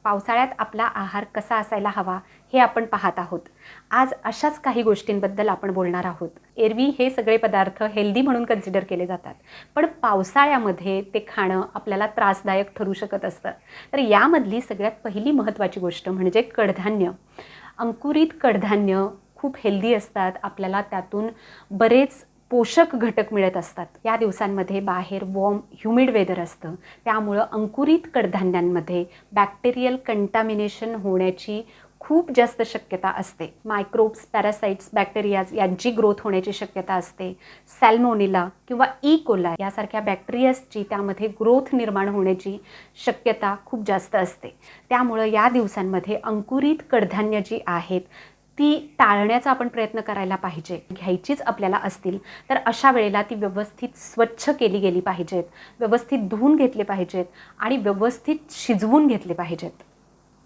पावसाळ्यात आपला आहार कसा असायला हवा हे आपण पाहत आहोत. आज अशाच काही गोष्टींबद्दल आपण बोलणार आहोत. एरवी हे सगळे पदार्थ हेल्दी म्हणून कन्सिडर केले जातात, पण पावसाळ्यामध्ये ते खाणं आपल्याला त्रासदायक ठरू शकत असतं. तर यामधली सगळ्यात पहिली महत्त्वाची गोष्ट म्हणजे कडधान्य. अंकुरित कडधान्य खूप हेल्दी असतात. आपल्याला त्यातून बरेच पोषक घटक मिळत असतात. या दिवसांमध्ये बाहेर वॉर्म ह्युमिड वेदर असतं, त्यामुळं अंकुरित कडधान्यांमध्ये बॅक्टेरियल कंटॅमिनेशन होण्याची खूप जास्त शक्यता असते. मायक्रोब्स, पॅरासाइट्स, बॅक्टेरियाज यांची ग्रोथ होण्याची शक्यता असते. सॅल्मोनेला किंवा कोलाई यासारख्या बॅक्टेरियाजची त्यामध्ये ग्रोथ निर्माण होण्याची शक्यता खूप जास्त असते. त्यामुळं या दिवसांमध्ये अंकुरित कडधान्य जी आहेत ती टाळण्याचा आपण प्रयत्न करायला पाहिजे. घ्यायचीच आपल्याला असतील तर अशा वेळेला ती व्यवस्थित स्वच्छ केली गेली पाहिजेत, व्यवस्थित धुवून घेतले पाहिजेत आणि व्यवस्थित शिजवून घेतले पाहिजेत.